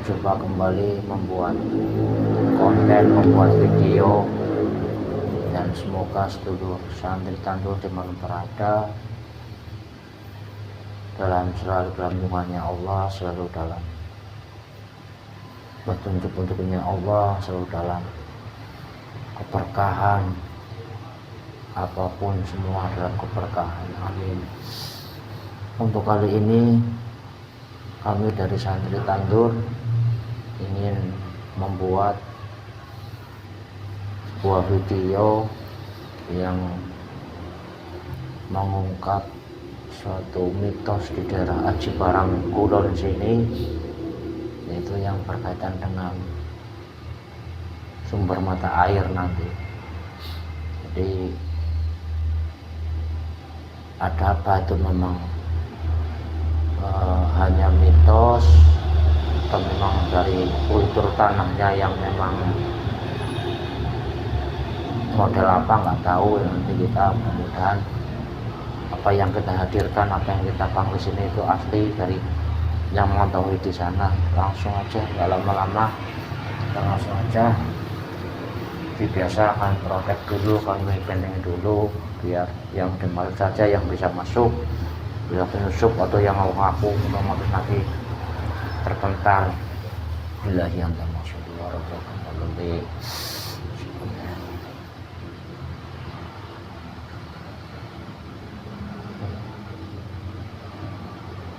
berjumpa kembali membuat konten, membuat video, dan semoga seluruh santri Tandur dimanapun berada selalu dalam lindungannya Allah, selalu dalam petunjuk-petunjuknya Allah, selalu dalam keberkahan, apapun semua dalam keberkahan, amin. Untuk kali ini kami dari santri Tandur ingin membuat sebuah video yang mengungkap suatu mitos di daerah Aji Barang Kulon sini, yaitu yang berkaitan dengan sumber mata air nanti. Jadi ada apa itu memang hanya mitos atau memang dari kultur tanahnya yang memang model apa nggak tahu. Nanti kita mudah-mudahan apa yang kita hadirkan, apa yang kita panggil sini itu asli dari yang mengetahui di sana. Langsung aja, nggak lama-lama, kita langsung aja. Biasa akan protek dulu, kami pending dulu biar yang demam saja yang bisa masuk, bila penyusup atau yang ngaku otomatis nanti terpental. Billahi anta maksudullah warahmatullahi.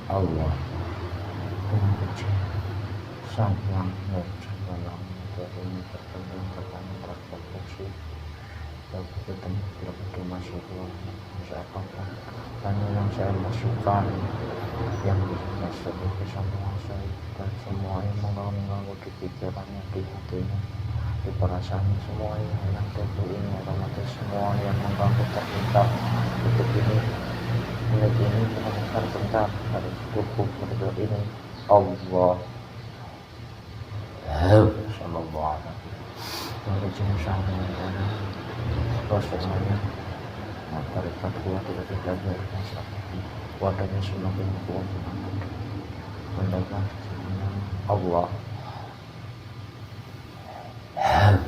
Allah dengan kecil sang yang dalam ini terkandung terkandung terproduksi dan ketemu begitu masyarakat misalkan hanya yang saya masukkan yang masuk ke semua saya dan semua yang mengganggu di pikirannya, di hatinya, di perasaannya, semua yang tentu ini otomatis semua yang mengganggu terbentak untuk ini bentar dari tubuh berdua ini Allah sallallahu alaihi dari jenis Rasulnya tarikat kuat tidak belajar wadahnya semakin kuat mendapat Allah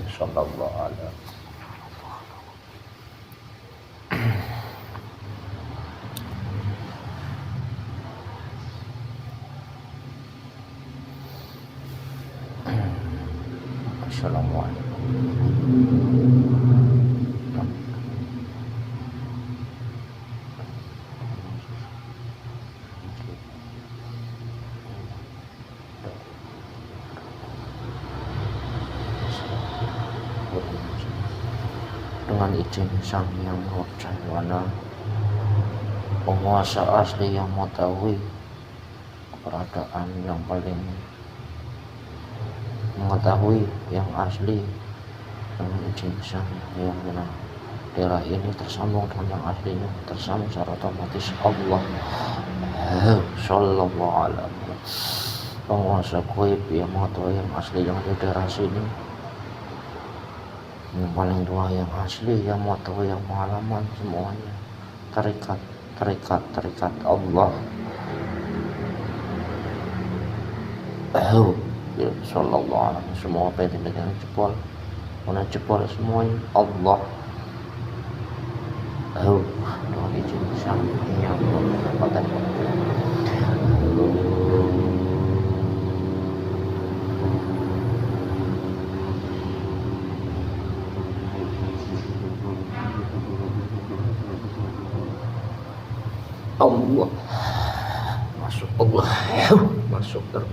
sallallahu alaihi. Assalamualaikum. Dengan izin Sang Yang Wajahwana, penguasa asli yang mengetahui keberadaan yang paling mengetahui yang asli, dengan izin Sang Yang benar daerah ini tersambung dengan yang aslinya, tersambung secara otomatis Allah sallallahu alaihi. Penguasa gaib yang mengetahui yang asli yang di daerah sini, yang paling tua yang asli yang mengetahui yang pengalaman semuanya, terikat Allah sallallahu alaihi. Semua apa yang dengan jebol, mana jebol semuanya Allah dengan izin Sang Yang berkekuatan. Allah masuk, Allah masuk terus.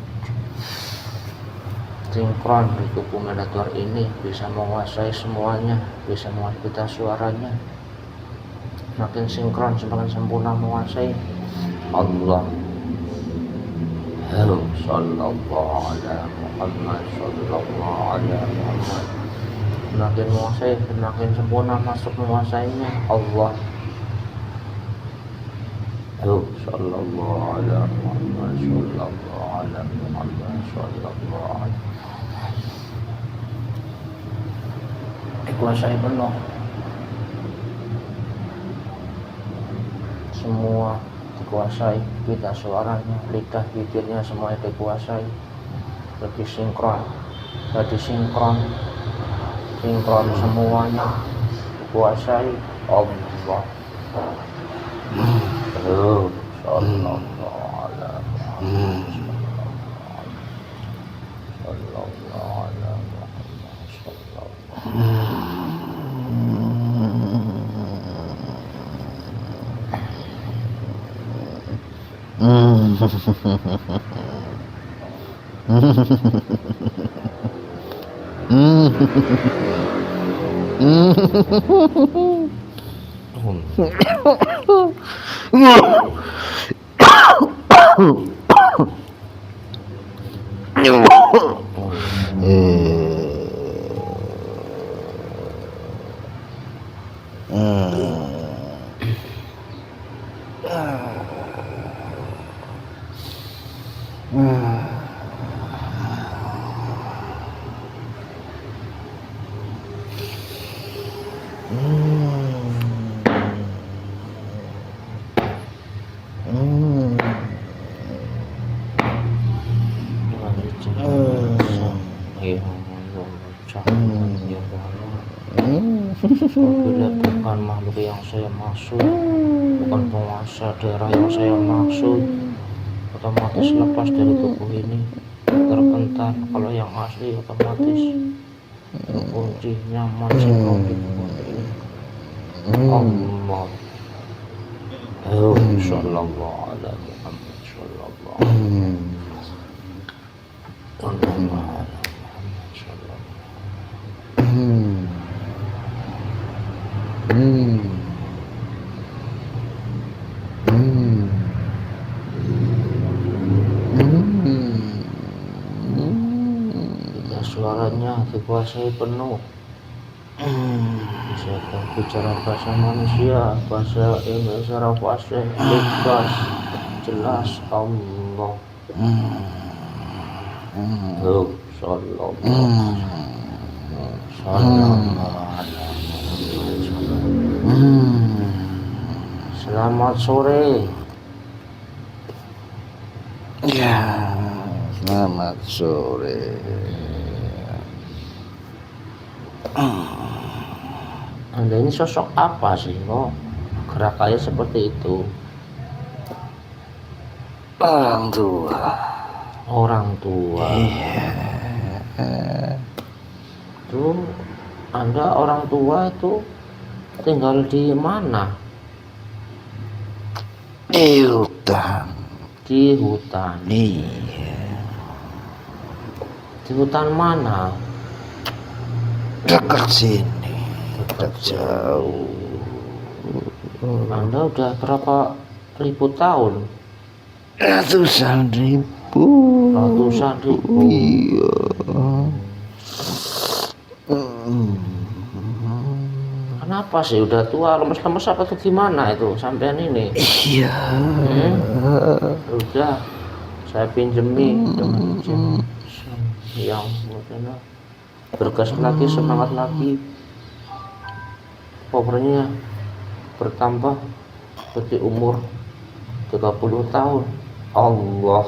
Sinkron di kuku mediator ini bisa menguasai semuanya, bisa menguasai pita suaranya. Makin sinkron semakin sempurna menguasai Allah sallallahu alaihi Muhammad sallallahu alaihi Muhammad. Semakin menguasai semakin sempurna masuk menguasainya Allah sallallahu alaihi Muhammad sallallahu alaihi Muhammad sallallahu alaihi. Dikuasai penuh semua, dikuasai pita suaranya, lidah, bibirnya, semuanya dikuasai. jadi sinkron semuanya kuasai Allah. Sallallahu alaihi Apabila bukan makhluk yang saya maksud, bukan penguasa daerah yang saya maksud, otomatis lepas dari tubuh ini terpental. Kalau yang asli otomatis terkunci nyaman sinkron di tubuh ini. Allah. Sallallahu alaihi wasallam. Suaranya dikuasai penuh, bisa bicara bahasa manusia, bahasa Indonesia, bahasa bebas, jelas Allah. Selamat sore. Ya, selamat sore. Anda ini sosok apa sih kok gerakannya seperti itu? Orang tua. Iya. Itu Anda orang tua itu tinggal di mana? Di hutan. Di hutan. Iya. Di hutan mana? Dekat sini. Dekat jauh. Anda udah berapa ribu tahun? Ratusan ribu. Iya. Kenapa sih udah tua lemes-lemes apa tuh gimana itu sampean ini? Iya. Udah saya pinjemi dengan yang bergas lagi, semangat lagi, powernya bertambah seperti umur 30 tahun. Allah.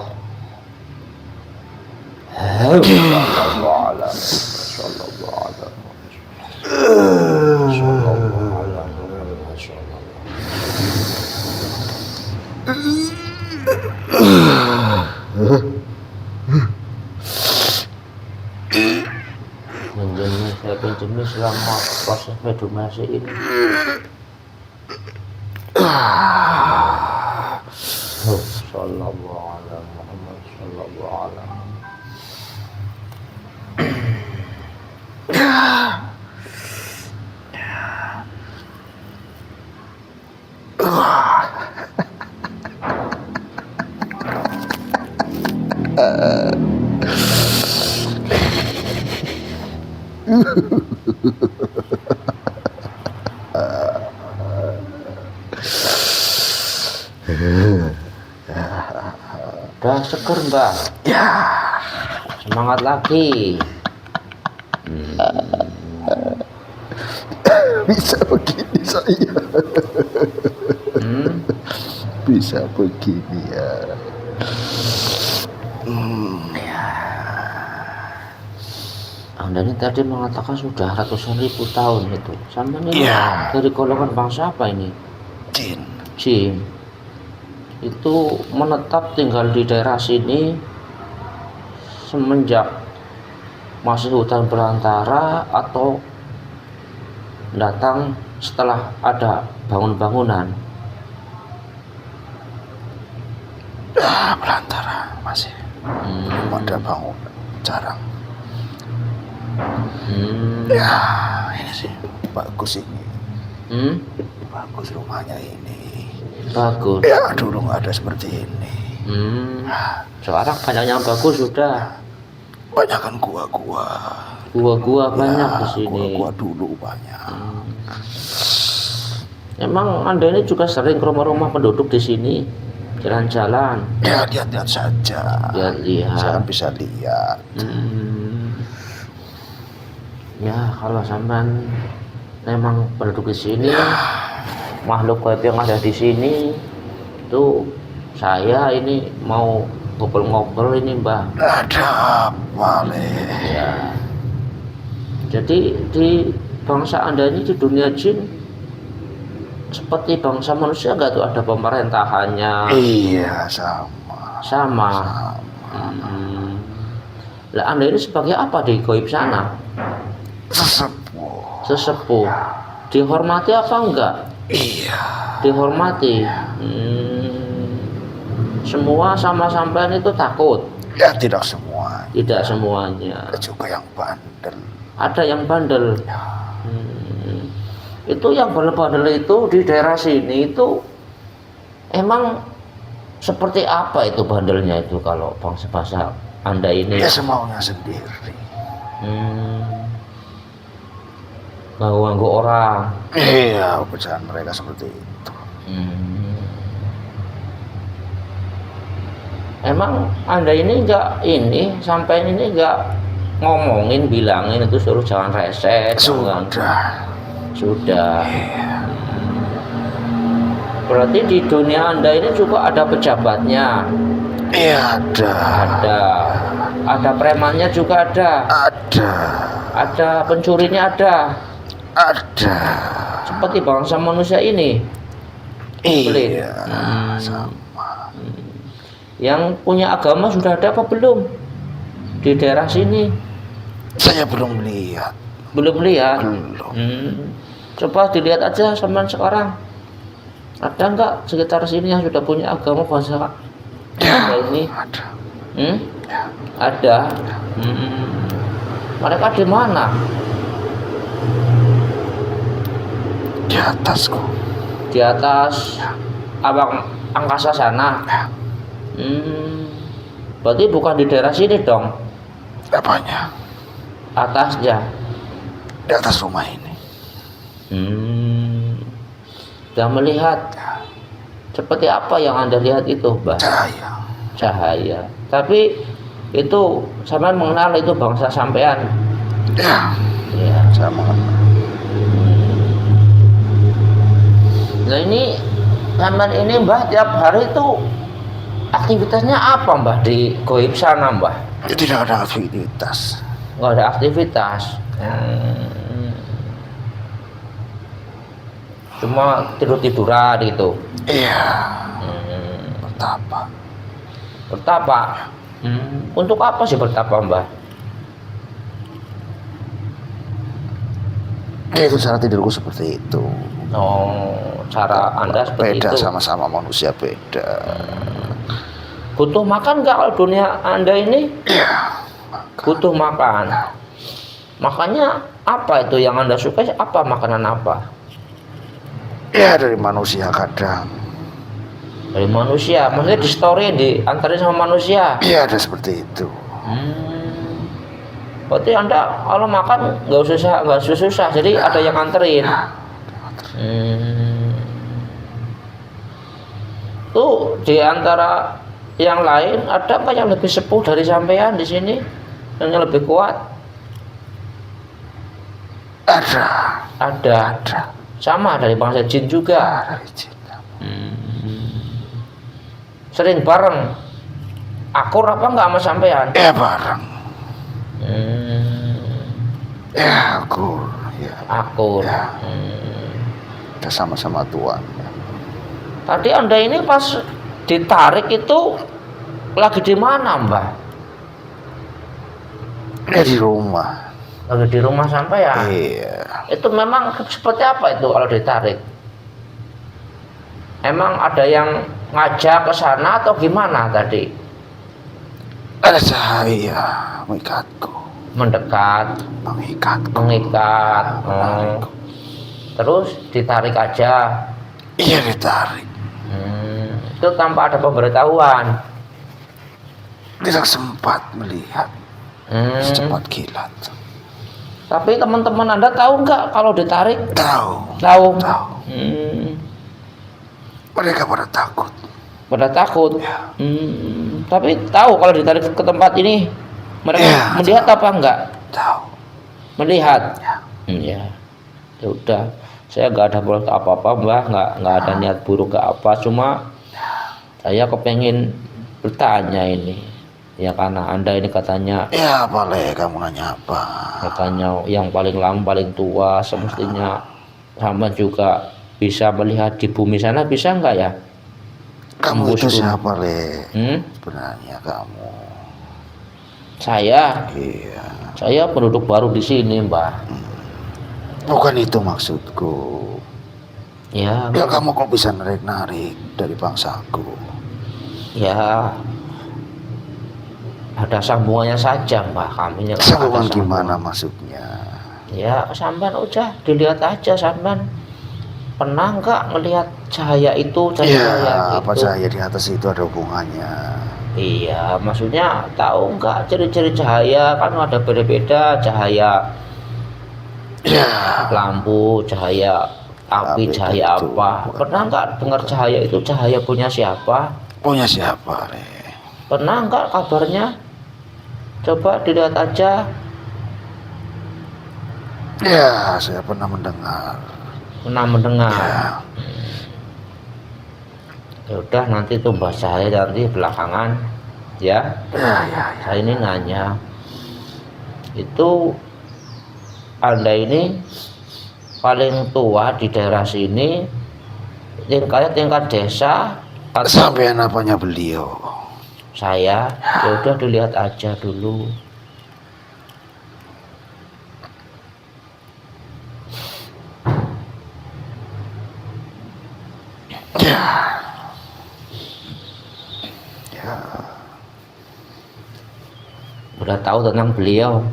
Saya pinjami selama proses medumasi ini. Sallallahu alaihi Muhammad sallallahu alaihi. Udah seger mbak? Ya. Semangat lagi. Bisa begini saya. Bisa begini ya. Ya. Anda ini tadi mengatakan sudah ratusan ribu tahun itu. Sampai ini Iya. dari golongan bangsa apa ini? Jin. Jin. Itu menetap tinggal di daerah sini semenjak masih hutan belantara atau datang setelah ada bangunan-bangunan? Belantara masih. Belum ada bangunan. Jarang. Ya, ini sih bagus ini. Bagus rumahnya ini. Bagus. Ya, dulu nggak ada seperti ini. Sekarang banyak yang bagus sudah. Banyak kan gua-gua. Gua-gua banyak di sini. Gua-gua dulu banyak. Emang Anda ini juga sering ke rumah-rumah penduduk di sini, jalan-jalan? Ya, lihat-lihat saja. Lihat-lihat. Saya kan bisa lihat. Ya, kalau sampean memang penduduk di sini, makhluk gaib yang ada di sini, itu saya ini mau ngobrol-ngobrol ini, Mbah. Ada apa, Le? Ya. Jadi di bangsa Anda ini di dunia jin seperti bangsa manusia nggak tuh, ada pemerintahannya? Iya, sama. Sama. Lah Anda ini sebagai apa di gaib sana? Sesepuh. Sesepuh. Dihormati apa enggak? Iya. Dihormati. Semua sama sampean itu takut? Ya, tidak semua. Tidak semuanya. Ada juga yang bandel. Ada yang bandel. Itu yang bandel-bandel itu di daerah sini itu emang seperti apa itu bandelnya itu kalau bangsa-bangsa Anda ini? Ya, semaunya sendiri. Ganggu-ganggu orang. Iya, pecahan mereka seperti itu. Emang Anda ini sampai ini enggak ngomongin, bilangin itu suruh jangan rese? Sudah. Berarti di dunia Anda ini juga ada pejabatnya? Iya, ada. Ada premannya juga ada? Ada pencurinya ada? Ada. Seperti bangsa manusia ini? Iya, sama. Yang punya agama sudah ada apa belum di daerah sini? Saya belum lihat. Belum lihat? Belum. Coba dilihat aja sampean sekarang. Ada enggak sekitar sini yang sudah punya agama bangsa ini? Ada. Ada. Mereka di mana? Di atas kok. Di atas abang angkasa sana. Berarti bukan di daerah sini dong? Apanya? Atasnya? Di atas rumah ini. Sudah melihat seperti apa yang Anda lihat itu, Mbah? Cahaya. Tapi itu sampean mengenal itu bangsa sampean? Ya. Saya mengenal. Nah ini sampean ini, Mbah, tiap hari itu aktivitasnya apa, Mbah, di gaib sana, Mbah? Tidak ada aktivitas. Nggak ada aktivitas. Cuma tidur-tiduran gitu. Iya. Bertapa. Untuk apa sih bertapa, Mbah? Itu cara tidurku seperti itu. Oh, cara Anda seperti beda, itu. sama-sama manusia beda. Butuh makan nggak kalau dunia Anda ini? Iya. Butuh makan. Makanya apa itu yang Anda suka? Apa makanan apa? Ya, dari manusia kadang. Dari manusia, maksudnya di story diantarin sama manusia? Iya, ada seperti itu. Berarti Anda kalau makan nggak susah, jadi ada yang anterin. Tuh di antara yang lain ada nggak yang lebih sepuh dari sampean di sini, yang lebih kuat? Ada. Sama dari bangsa jin juga. Sering bareng. Akur apa enggak sama sampean? Ya, bareng. Ya, akur. Ya. Akur. Ya. Kita sama-sama tuan. Tadi Anda ini pas ditarik itu lagi di mana, Mbah? Ya di rumah. Lagi di rumah sampai ya? Iya. Itu memang seperti apa itu kalau ditarik? Emang ada yang ngajak ke sana atau gimana tadi? Ada cahaya mengikatku. Mendekat, Mengikatku. mengikat. Terus ditarik aja. Iya, ditarik. Itu tanpa ada pemberitahuan. Tidak sempat melihat secepat kilat. Tapi teman-teman Anda tahu nggak kalau ditarik? Tahu. Tahu. Tahu. Mereka pada takut. Pada takut. Ya. Tapi tahu kalau ditarik ke tempat ini mereka Ya, melihat apa enggak? Tahu. Melihat. Ya. Ya. Ya udah. Saya nggak ada boleh apa-apa, Mbah. Nggak ada niat buruk ke apa. Cuma saya kepengen bertanya ini. Ya karena Anda ini katanya. Ya, boleh kamu nanya apa? Katanya yang paling lama, paling tua, semestinya sama juga bisa melihat di bumi sana, bisa enggak ya? Kamu Tembus itu bumi. siapa, Le? Sebenarnya kamu. Saya Iya. penduduk baru di sini, Mbah. Bukan itu maksudku. Ya, Ya kamu kok bisa narik-narik dari bangsaku? ya ada sambungannya saja, Mbah. Kami Sambungan gimana maksudnya? Ya, sampean udah dilihat aja, sampean pernah nggak ngelihat cahaya itu, Ya, apa itu? cahaya di atas itu ada hubungannya? Iya, maksudnya tahu nggak ciri-ciri cahaya? Kan ada beda-beda cahaya. Ya, Lampu, cahaya api, Beda cahaya itu. apa? Pernah nggak dengar cahaya itu cahaya punya siapa? punya siapa, Le? Pernah nggak kabarnya? Coba dilihat aja. Ya, saya pernah mendengar. Pernah mendengar. Ya, Ya udah, nanti tuh Mbah saya nanti belakangan ya. ya. Saya ini nanya, itu Anda ini paling tua di daerah sini, tingkat desa atau Sampean apanya beliau? saya? Ya udah dilihat aja dulu. Ya. Ya. Udah tahu tentang beliau.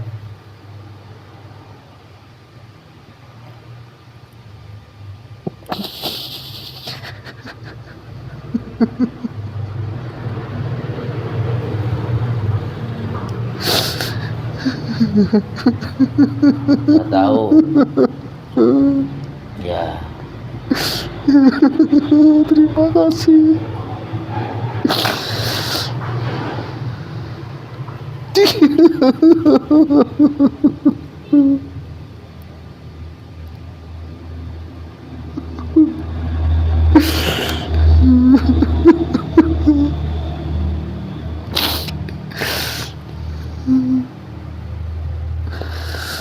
Udah tahu. Ya. Terima kasih.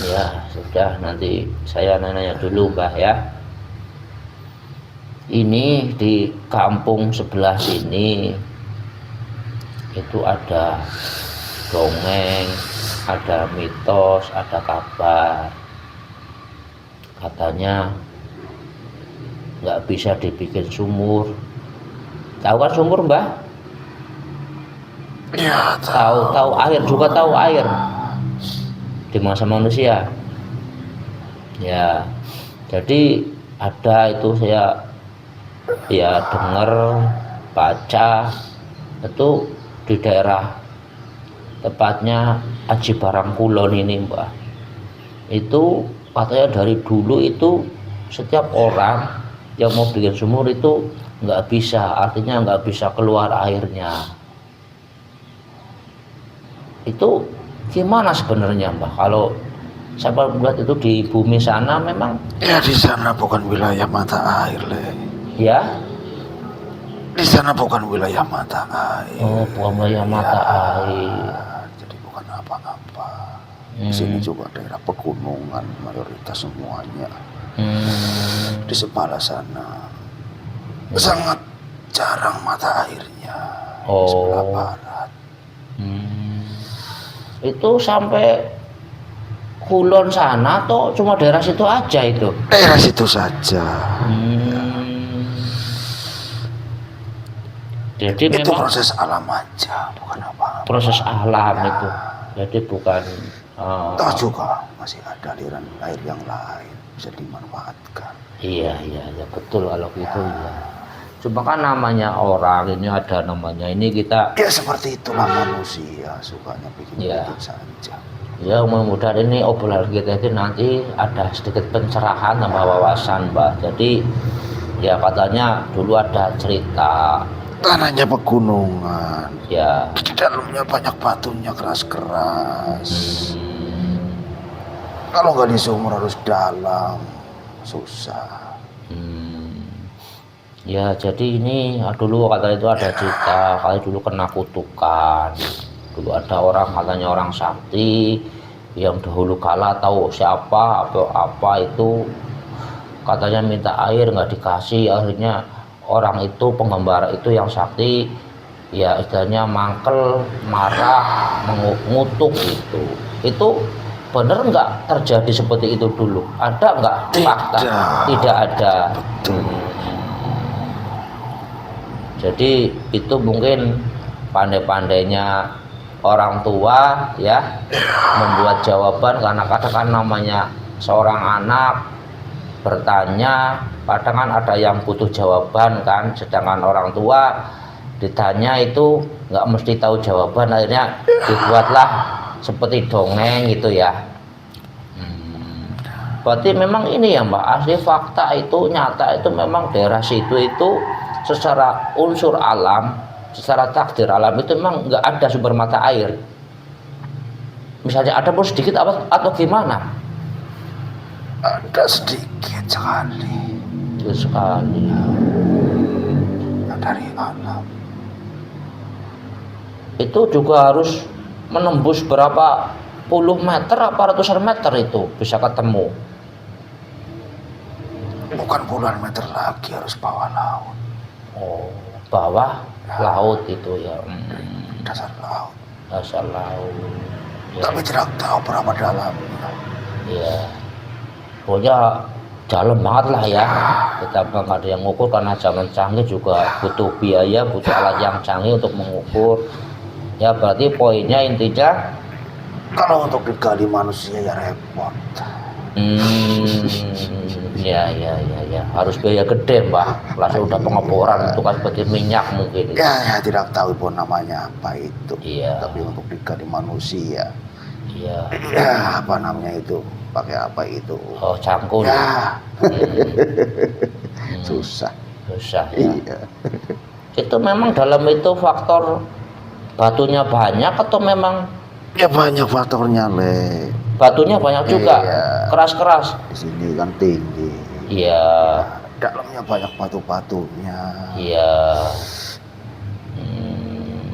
Ya sudah, nanti saya nanya dulu Mbah ya. Ini di kampung sebelah sini itu ada dongeng, ada mitos, ada kabar. Katanya nggak bisa dibikin sumur. Tahu kan sumur, Mbah? Ya, Tahu air juga, tahu air di masa manusia. Ya, jadi ada itu saya ya dengar, baca itu di daerah tepatnya Aji Barangkulon ini, Mbak. Itu katanya dari dulu itu setiap orang yang mau bikin sumur itu nggak bisa, artinya nggak bisa keluar airnya. Itu gimana sebenarnya, Mbak? Kalau saya melihat itu di bumi sana memang ya di sana bukan wilayah mata air, Le. ya. Di sana bukan wilayah mata air. Oh, bukan wilayah mata air. Jadi bukan apa-apa. Di sini juga daerah pegunungan mayoritas semuanya. Di sebelah sana sangat jarang mata airnya. Di sebelah barat. Itu sampai Kulon sana atau cuma daerah situ aja itu? Daerah situ saja. Jadi itu memang proses alam aja, bukan apa-apa. proses alam itu. Jadi bukan Toh juga masih ada aliran air yang lain bisa dimanfaatkan. iya betul kalau gitu ya. Cuma kan namanya orang ini ada namanya ini kita Ya seperti itulah manusia, sukanya bikin-bikin saja. ya mudah-mudahan ini obrolan kita itu nanti ada sedikit pencerahan tambah wawasan Mbak. Jadi ya katanya dulu ada cerita Tanahnya pegunungan. ya Di dalamnya banyak batunya keras-keras. Kalau nggak di sumur harus dalam, susah. ya jadi ini dulu katanya itu ada cerita kali dulu kena kutukan. Dulu ada orang katanya orang sakti yang dahulu kala tahu siapa atau apa itu katanya minta air nggak dikasih, akhirnya orang itu pengembara itu yang sakti ya istilahnya mangkel, marah, mengutuk gitu. Itu bener nggak terjadi seperti itu dulu? Ada nggak fakta? Tidak ada. Betul. Jadi itu mungkin pandai-pandainya orang tua ya membuat jawaban, karena kadang namanya seorang anak bertanya, kadang kan ada yang butuh jawaban kan, sedangkan orang tua ditanya itu nggak mesti tahu jawaban, akhirnya dibuatlah seperti dongeng gitu ya. Berarti memang ini ya Mbak, asli fakta itu nyata itu memang daerah situ itu secara unsur alam, secara takdir alam itu memang nggak ada sumber mata air. Misalnya ada pun sedikit apa atau gimana? Ada sedikit sekali. Sedikit sekali. Dari alam. Itu juga harus menembus berapa puluh meter apa ratusan meter itu bisa ketemu. Bukan puluhan meter lagi, harus bawah laut. Oh, bawah laut itu ya. Dasar laut. Dasar laut. Ya. Tapi tidak tahu berapa dalamnya. Iya. Pokoknya dalam banget lah ya. Kita nggak ada yang mengukur karena zaman canggih juga butuh biaya, butuh alat yang canggih untuk mengukur. Ya berarti poinnya intinya kalau untuk digali manusia ya repot. Ya. Harus biaya gede Mbak. Langsung udah pengeboran itu kan seperti minyak mungkin. Ya tidak tahu pun namanya apa itu. Iya. Tapi untuk digali manusia. Iya. Ya apa namanya itu? Pakai apa itu? Oh cangkul. Ya. Susah. Susah ya. Iya. Itu memang dalam itu faktor batunya banyak atau memang? Ya banyak faktornya Le. Batunya banyak juga. Iya. Keras-keras. Di sini kan tinggi. Iya. Dalamnya banyak batu-batunya. Iya.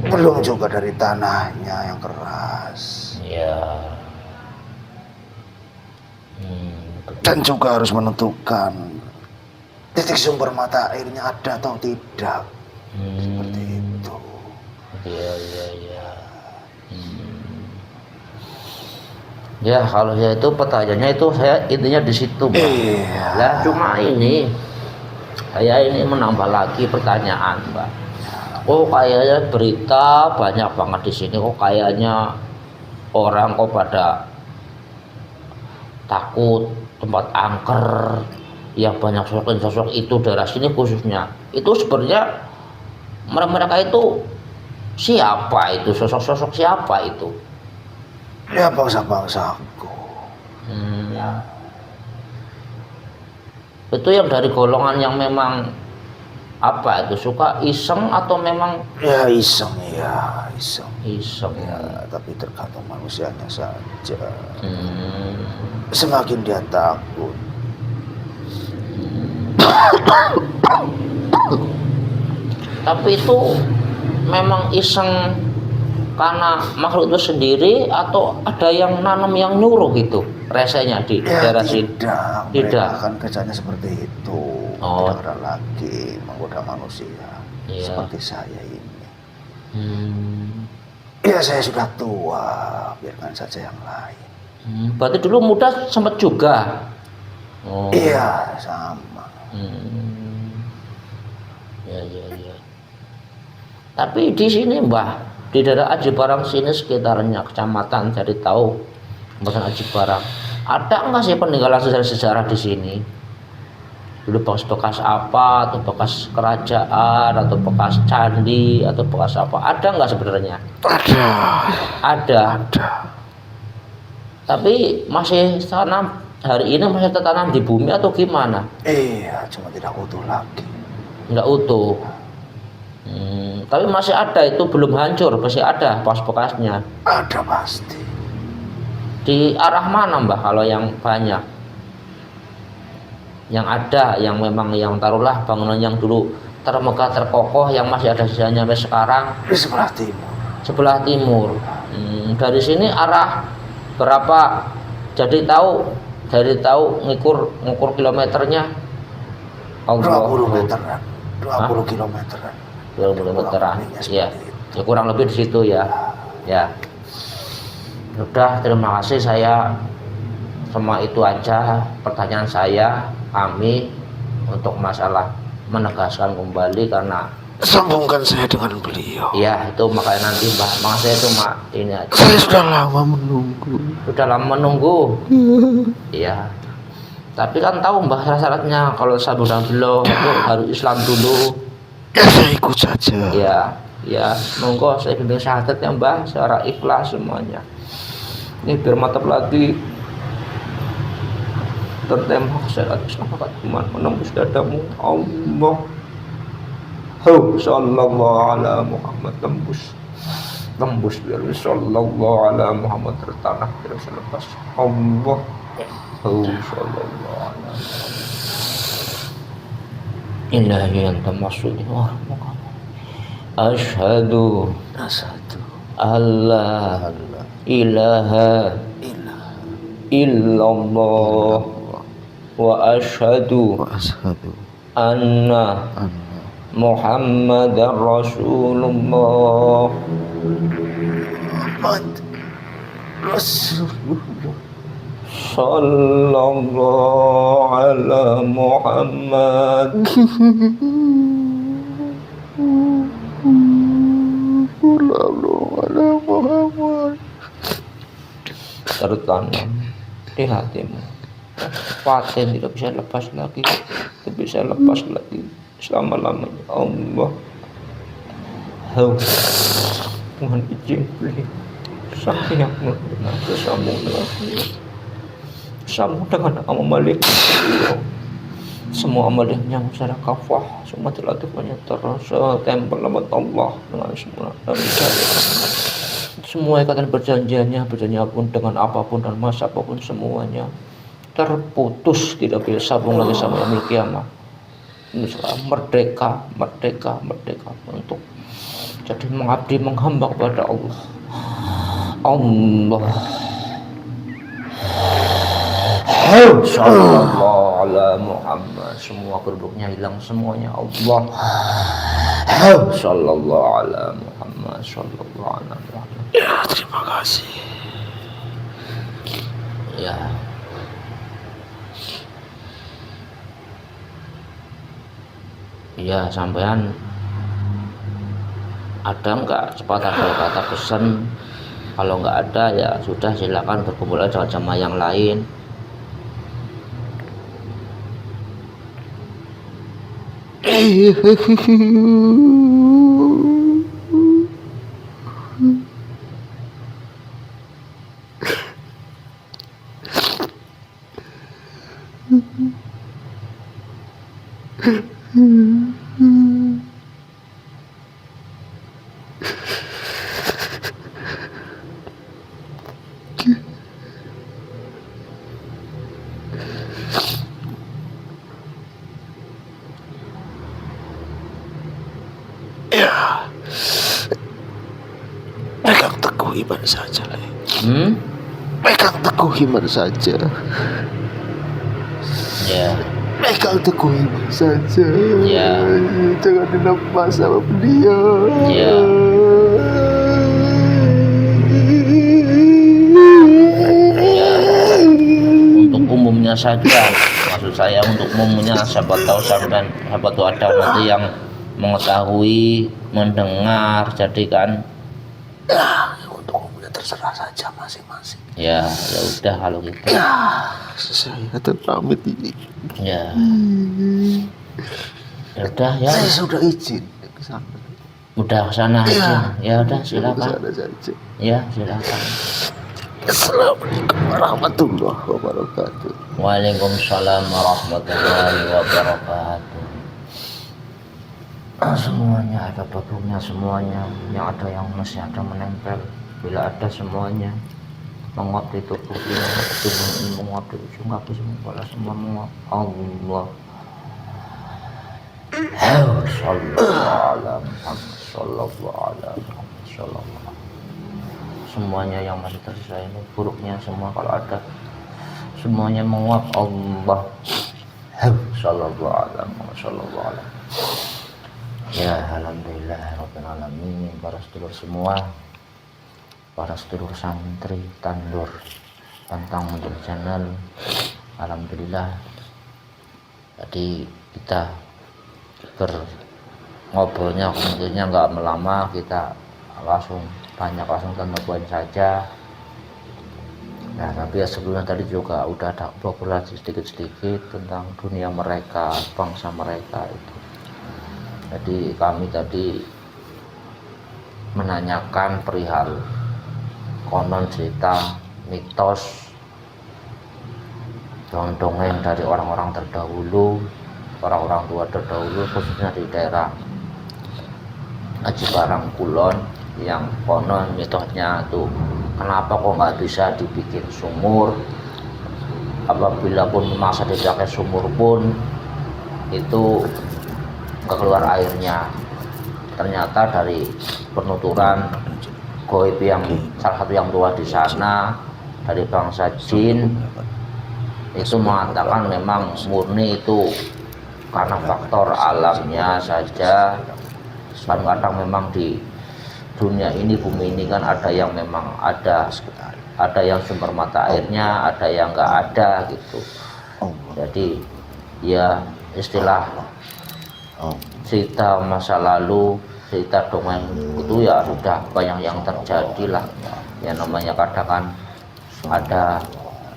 Belum juga dari tanahnya yang keras. Iya. Dan juga harus menentukan titik sumber mata airnya ada atau tidak. Seperti itu. Iya. Ya kalau saya itu pertanyaannya itu saya intinya di situ Mbak. Iya. Lah cuma ini saya ini menambah lagi pertanyaan Mbak. Oh kayaknya berita banyak banget di sini. Oh kayaknya orang kok pada takut tempat angker yang banyak sosok itu daerah sini khususnya. Itu sebenarnya mereka itu siapa itu, sosok-sosok siapa itu? Ya bangsa-bangsaku. Itu yang dari golongan yang memang apa itu suka iseng atau memang Ya iseng ya, iseng. iseng Ya, tapi tergantung manusianya saja. Semakin dia takut, tapi itu memang iseng karena makhluk itu sendiri atau ada yang nanam yang nyuruh gitu resenya di daerah sini? Tidak, Tidak. mereka kan kerjanya seperti itu. Oh. Tidak ada lagi menggoda manusia. Iya. Seperti saya ini. Hmm. Ya saya sudah tua, biarkan saja yang lain. Berarti dulu muda sempat juga. Oh. Iya, sama. Ya. Tapi di sini Mbah, di daerah Aji Barang sini sekitarnya kecamatan cari tahu, bukan Aji Barang, ada nggak sih peninggalan sejarah di sini? Dulu bekas-bekas apa, atau bekas kerajaan, atau bekas candi, atau bekas apa? Ada nggak sebenarnya? Ada. Ada. Ada. Tapi masih tanam hari ini masih tertanam di bumi atau gimana? Iya, cuma tidak utuh lagi. Nggak utuh. Tapi masih ada, itu belum hancur, masih ada bekas-bekasnya. Ada pasti. Di arah mana Mbah kalau yang banyak? Yang ada, yang memang yang taruhlah bangunan yang dulu termegah terkokoh yang masih ada sisanya sampai sekarang. Di sebelah timur. Sebelah timur. Dari sini arah berapa? Dari tahu ngukur kilometernya. 20 meteran. 20 kilometeran. 20 kilometeran. Ya. Ya kurang lebih di situ ya. Ya. Sudah, terima kasih, saya cuma itu aja pertanyaan saya kami untuk masalah menegaskan kembali karena Sambungkan saya dengan beliau. ya itu makanya nanti Mbah, makanya saya cuma ini aja. Saya sudah lama menunggu. Sudah lama menunggu. Iya. Tapi kan tahu Mbah syaratnya kalau sambung dengan beliau itu harus Islam dulu. Ya saya ikut saja. Ya, monggo saya bimbing syahadat ya Mbah secara ikhlas semuanya. Ini biar mantap lagi. Tertembak syarat Islam iman menembus dadamu Allah. Sallallahu ala Muhammad tembus biar sallallahu ala Muhammad tertanah biar selepas Allah. Sallallahu ala Ilahi anta maksudnya Asyhadu alla ilaha illallah wa asyhadu anna Muhammadar Rasulullah. Sallallahu ala Muhammad. Tertanam di hatimu. Paten tidak bisa lepas lagi, tidak bisa lepas lagi selama-lamanya. Allah. Mohon izin beli saya bersambung dengan beliau. Sambung dengan amal malik. Semua amalnya secara kafah, semua terlatifnya terasa tempel lama Allah dengan semua semua ikatan perjanjiannya, perjanjian pun dengan apapun dan masa apapun semuanya terputus, tidak bisa sambung lagi sama yaumil kiamah. Merdeka untuk jadi mengabdi menghamba kepada Allah. Sallallahu ala Muhammad. Semua kerupuknya hilang semuanya. Allah. Sallallahu ala Muhammad. Sallallahu ala Muhammad. Ya, terima kasih. Ya. Ya, sampean ada nggak sepatah dua kata pesan? Kalau nggak ada ya sudah, silakan berkumpul aja sama yang lain. Pegang teguh iman saja, Le. Pegang teguh iman saja. Ya. Pegang teguh iman saja. Ya. Jangan dilepas sama beliau. Ya. Untuk umumnya saja, maksud saya untuk umumnya, siapa tahu sampai siapa tahu ada nanti yang mengetahui, mendengar, jadi kan Untuk umumnya terserah saja masing-masing. ya udah kalau gitu. Saya pamit ini. Ya udah ya. Saya sudah izin ke sana. Udah kesana aja. Ya udah silakan. Ke sana saja. Ya silakan. Assalamualaikum warahmatullahi wabarakatuh. Waalaikumsalam warahmatullahi wabarakatuh. Semuanya ada babuknya, semuanya yang ada yang masih ada menempel. Bila ada semuanya menguap di tubuh ini, tubuh ini menguap di ujung kaki semua, semua menguap. Allah. Sallallahu. Semuanya yang masih tersisa ini buruknya semua kalau ada semuanya menguap. Allah. Sallallahu. Ya alhamdulillah rabbil alamin. Para sedulur semua, para sedulur santri tandur Pantang Mundur Channel, alhamdulillah jadi kita ngobrolnya tentunya nggak melama, kita langsung tanpa poin saja. Nah tapi ya sebelumnya tadi juga udah ada ngobrol sedikit-sedikit tentang dunia mereka, bangsa mereka itu. Jadi kami tadi menanyakan perihal konon cerita, mitos, dongeng dari orang-orang terdahulu, orang-orang tua terdahulu, khususnya di daerah Aji Barang Kulon, yang konon mitosnya itu kenapa kok nggak bisa dibikin sumur, apabila pun memaksa dipakai sumur pun itu nggak keluar airnya. Ternyata dari penuturan goib yang salah satu yang tua di sana dari bangsa jin itu mengatakan memang murni itu karena faktor alamnya saja. Kadang-kadang memang di dunia ini, bumi ini kan ada yang memang ada yang sumber mata airnya, ada yang nggak ada gitu. Jadi ya istilah cerita masa lalu, cerita dongeng itu ya sudah banyak yang terjadi lah. Ya namanya kadang kan ada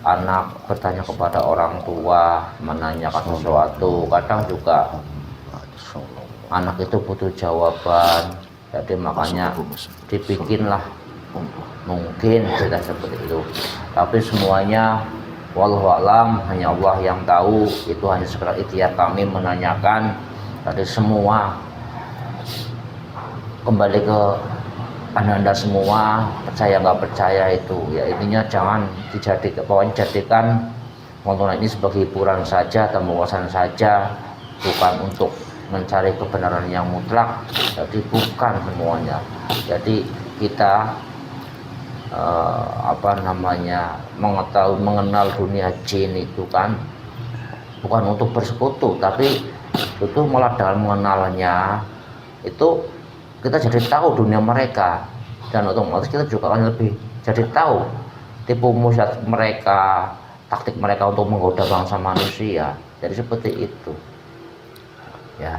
anak bertanya kepada orang tua, menanyakan sesuatu, kadang juga anak itu butuh jawaban, jadi makanya dibikinlah mungkin cerita seperti itu. Tapi semuanya wallahu alam, hanya Allah yang tahu. Itu hanya sekedar ikhtiar kami menanyakan. Tadi semua kembali ke anda semua, percaya nggak percaya itu ya intinya jangan jadikan tontonan ini sebagai hiburan saja atau wawasan saja, bukan untuk mencari kebenaran yang mutlak. Jadi bukan semuanya. Jadi kita mengenal dunia jin itu kan bukan untuk bersekutu, tapi itu malah dalam mengenalnya itu kita jadi tahu dunia mereka, dan otomatis kita juga akan lebih jadi tahu tipu muslihat mereka, taktik mereka untuk menggoda bangsa manusia. Jadi seperti itu ya.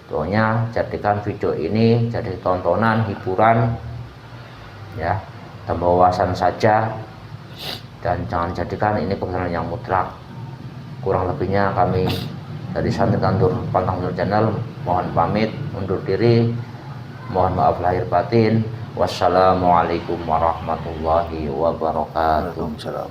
Pokoknya jadikan video ini jadi tontonan hiburan ya, tambah wawasan saja, dan jangan jadikan ini kebenaran yang mutlak. Kurang lebihnya kami dari santri tandur Pantang Mundur Channel mohon pamit undur diri, mohon maaf lahir batin. Wassalamualaikum warahmatullahi wabarakatuh. Waalaikumsalam.